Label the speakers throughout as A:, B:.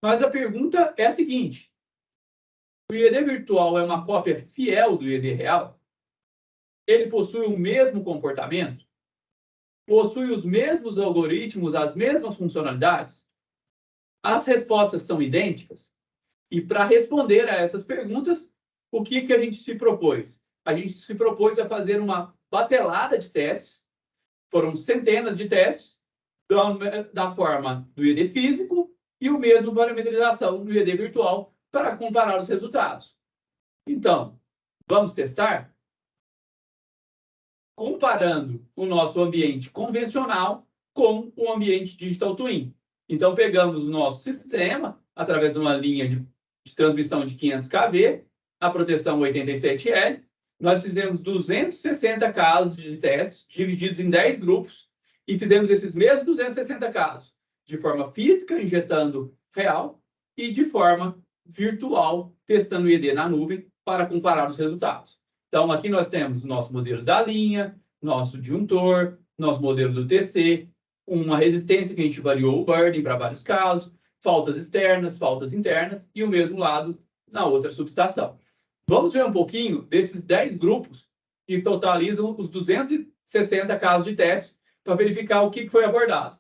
A: Mas a pergunta é a seguinte: o IED virtual é uma cópia fiel do IED real? Ele possui o mesmo comportamento? Possui os mesmos algoritmos, as mesmas funcionalidades? As respostas são idênticas? E para responder a essas perguntas, o que a gente se propôs? A gente se propôs a fazer uma batelada de testes, foram centenas de testes, da forma do IED físico e o mesmo parametrização do IED virtual para comparar os resultados. Então, vamos testar? Comparando o nosso ambiente convencional com o ambiente Digital Twin. Então, pegamos o nosso sistema, através de uma linha de transmissão de 500 kV, a proteção 87L, nós fizemos 260 casos de testes, divididos em 10 grupos, e fizemos esses mesmos 260 casos de forma física, injetando real, e de forma virtual, testando o IED na nuvem, para comparar os resultados. Então, aqui nós temos o nosso modelo da linha, nosso disjuntor, nosso modelo do TC, uma resistência que a gente variou o burn-in para vários casos, faltas externas, faltas internas, e o mesmo lado na outra subestação. Vamos ver um pouquinho desses 10 grupos que totalizam os 260 casos de teste para verificar o que foi abordado.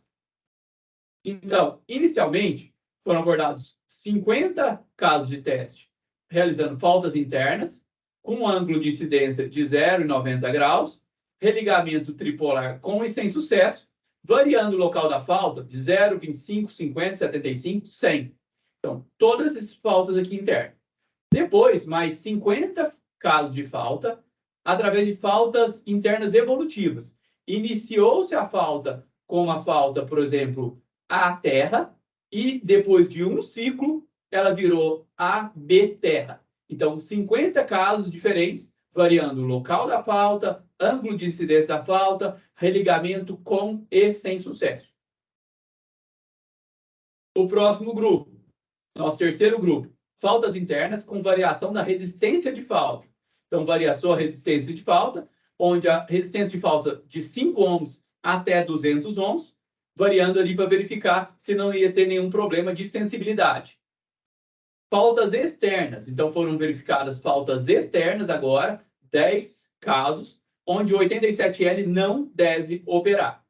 A: Então, inicialmente, foram abordados 50 casos de teste realizando faltas internas, com um ângulo de incidência de 0,90 graus, religamento tripolar com e sem sucesso, variando o local da falta de 0, 25, 50, 75, 100. Então, todas essas faltas aqui internas. Depois, mais 50 casos de falta, através de faltas internas evolutivas. Iniciou-se a falta com uma falta, por exemplo, A terra, e depois de um ciclo, ela virou A, B terra. Então, 50 casos diferentes, variando o local da falta, ângulo de incidência da falta, religamento com e sem sucesso. O próximo grupo, nosso terceiro grupo, faltas internas com variação da resistência de falta. Então, variação a resistência de falta, onde a resistência de falta de 5 ohms até 200 ohms, variando ali para verificar se não ia ter nenhum problema de sensibilidade. Faltas externas. Então, foram verificadas faltas externas agora, 10 casos, onde o 87L não deve operar.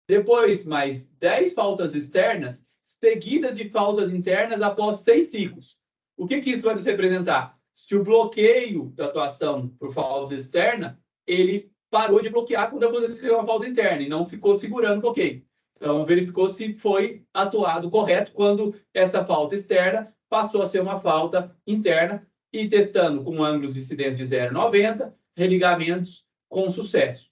A: Depois, mais 10 faltas externas, seguidas de faltas internas após 6 ciclos. O que isso vai nos representar? Se o bloqueio da atuação por falta externa, ele parou de bloquear quando aconteceu uma falta interna e não ficou segurando o bloqueio. Então, verificou se foi atuado correto quando essa falta externa passou a ser uma falta interna e testando com ângulos de incidência de 0,90, religamentos com sucesso.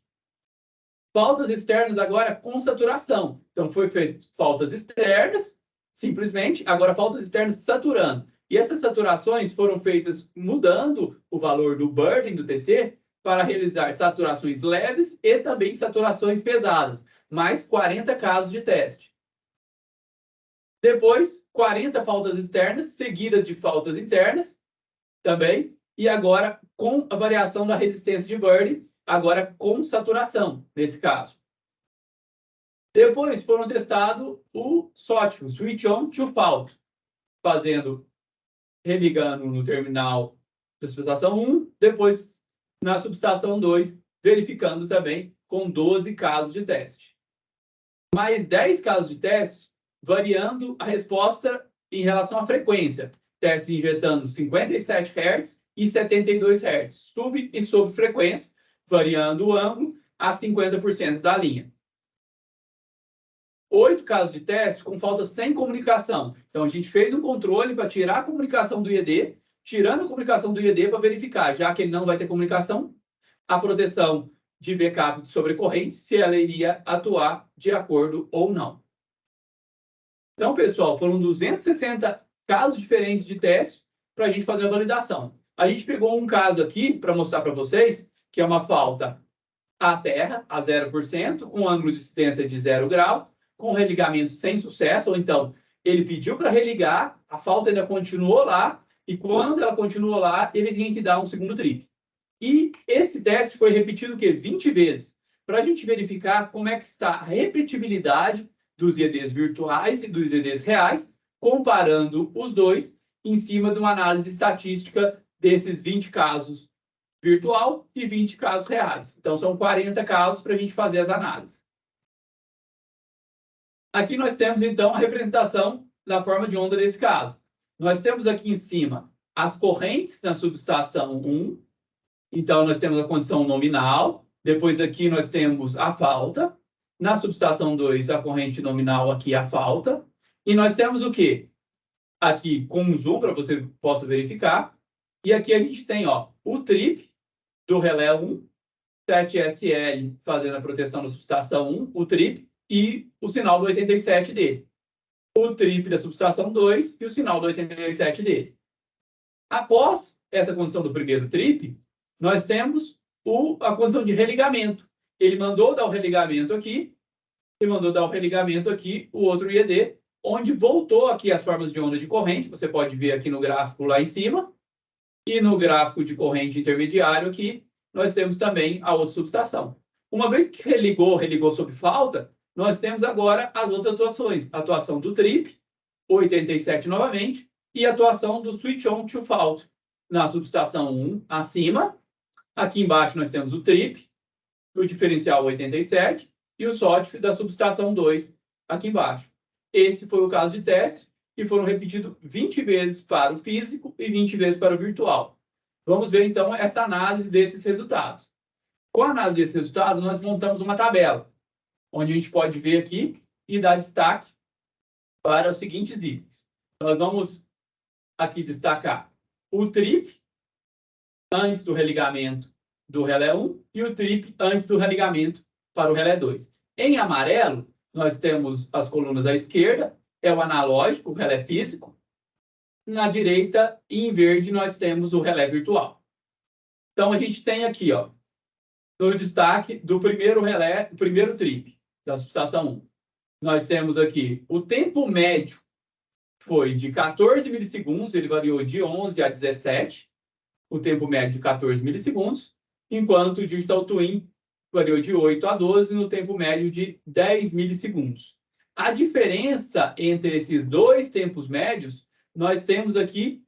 A: Faltas externas agora com saturação. Então, foi feito faltas externas, simplesmente, agora faltas externas saturando. E essas saturações foram feitas mudando o valor do burn-in do TC para realizar saturações leves e também saturações pesadas. Mais 40 casos de teste. Depois, 40 faltas externas, seguidas de faltas internas também. E agora, com a variação da resistência de burn-in, agora com saturação, nesse caso. Depois foram testados o SOT, o Switch On to Fault, religando no terminal da subestação 1, depois na subestação 2, verificando também com 12 casos de teste. Mais 10 casos de teste, variando a resposta em relação à frequência. Teste injetando 57 Hz e 72 Hz, sub e sob frequência, variando o ângulo a 50% da linha. 8 casos de teste com falta sem comunicação. Então, a gente fez um controle para tirar a comunicação do IED, tirando a comunicação do IED para verificar, já que ele não vai ter comunicação, a proteção de backup de sobrecorrente, se ela iria atuar de acordo ou não. Então, pessoal, foram 260 casos diferentes de teste para a gente fazer a validação. A gente pegou um caso aqui para mostrar para vocês, que é uma falta à terra, a 0%, com ângulo de incidência de 0 grau, com religamento sem sucesso, ou então ele pediu para religar, a falta ainda continuou lá, e quando ela continuou lá, ele tem que dar um segundo trip. E esse teste foi repetido o quê? 20 vezes, para a gente verificar como é que está a repetibilidade dos IEDs virtuais e dos IEDs reais comparando os dois em cima de uma análise estatística desses 20 casos virtual e 20 casos reais. Então, são 40 casos para a gente fazer as análises. Aqui nós temos, então, a representação da forma de onda desse caso. Nós temos aqui em cima as correntes na subestação 1. Então, nós temos a condição nominal. Depois, aqui, nós temos a falta. Na subestação 2, a corrente nominal, aqui a falta. E nós temos o quê? Aqui, com um zoom, para você possa verificar. E aqui a gente tem, ó, o trip do relé 1, 7SL fazendo a proteção da subestação 1, o trip, e o sinal do 87 dele. O trip da subestação 2 e o sinal do 87 dele. Após essa condição do primeiro trip, nós temos a condição de religamento. Ele mandou dar o religamento aqui, o outro IED, onde voltou aqui as formas de onda de corrente, você pode ver aqui no gráfico lá em cima, e no gráfico de corrente intermediário aqui, nós temos também a outra subestação. Uma vez que religou sob falta, nós temos agora as outras atuações. A atuação do trip, 87 novamente, e a atuação do switch on to fault na subestação 1 acima. Aqui embaixo nós temos o trip, o diferencial 87 e o SOT da subestação 2 aqui embaixo. Esse foi o caso de teste e foram repetidos 20 vezes para o físico e 20 vezes para o virtual. Vamos ver então essa análise desses resultados. Com a análise desses resultados, nós montamos uma tabela, onde a gente pode ver aqui e dar destaque para os seguintes itens. Nós vamos aqui destacar o trip antes do religamento do relé 1 e o trip antes do religamento para o relé 2. Em amarelo, nós temos as colunas à esquerda, é o analógico, o relé físico. Na direita, e em verde, nós temos o relé virtual. Então, a gente tem aqui, ó, no destaque do primeiro relé, o primeiro trip da subestação 1. Nós temos aqui o tempo médio foi de 14 milissegundos, ele variou de 11 a 17, o tempo médio de 14 milissegundos, enquanto o Digital Twin variou de 8 a 12 no tempo médio de 10 milissegundos. A diferença entre esses dois tempos médios, nós temos aqui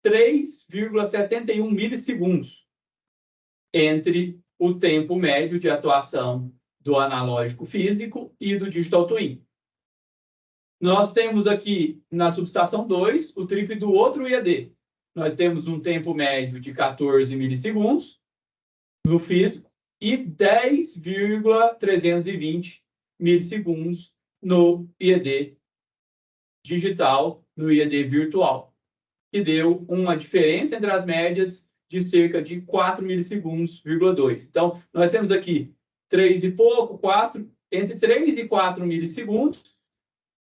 A: 3,71 milissegundos entre o tempo médio de atuação do analógico físico e do Digital Twin. Nós temos aqui, na subestação 2, o trip do outro IED. Nós temos um tempo médio de 14 milissegundos no físico e 10,320 milissegundos no IED digital, no IED virtual, que deu uma diferença entre as médias de cerca de 4 milissegundos,2. Então, nós temos aqui 3 e pouco, 4, entre 3 e 4 milissegundos,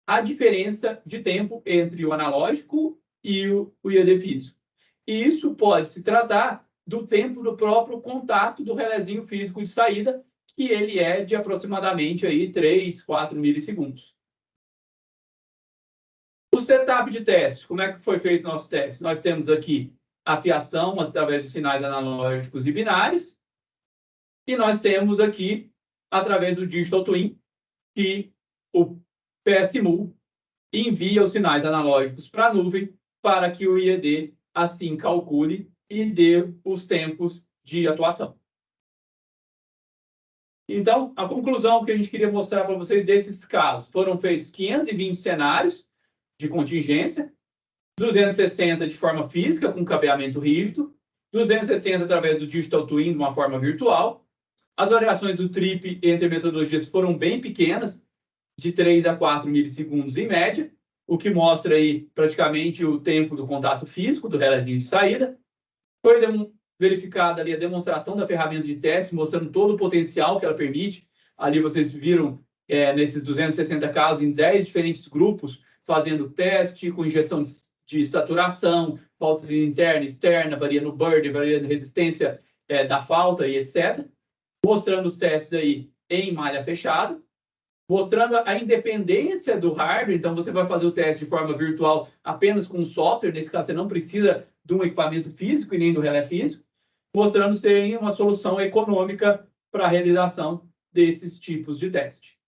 A: a diferença de tempo entre o analógico e o IED físico. E isso pode se tratar do tempo do próprio contato do relézinho físico de saída, que ele é de aproximadamente aí 3, 4 milissegundos. O setup de teste, como é que foi feito o nosso teste? Nós temos aqui a fiação através dos sinais analógicos e binários, e nós temos aqui, através do Digital Twin, que o PSMul envia os sinais analógicos para a nuvem para que o IED assim calcule e dê os tempos de atuação. Então, a conclusão que a gente queria mostrar para vocês desses casos, foram feitos 520 cenários de contingência, 260 de forma física, com cabeamento rígido, 260 através do Digital Twin, de uma forma virtual. As variações do trip entre metodologias foram bem pequenas, de 3 a 4 milissegundos em média, o que mostra aí praticamente o tempo do contato físico do relézinho de saída. Foi verificada ali a demonstração da ferramenta de teste, mostrando todo o potencial que ela permite. Ali vocês viram, nesses 260 casos, em 10 diferentes grupos, fazendo teste com injeção de saturação, faltas interna, externa, varia no burn, varia na resistência da falta e etc. Mostrando os testes aí em malha fechada, mostrando a independência do hardware. Então, você vai fazer o teste de forma virtual apenas com o software. Nesse caso, você não precisa de um equipamento físico e nem do relé físico, mostrando ser uma solução econômica para a realização desses tipos de teste.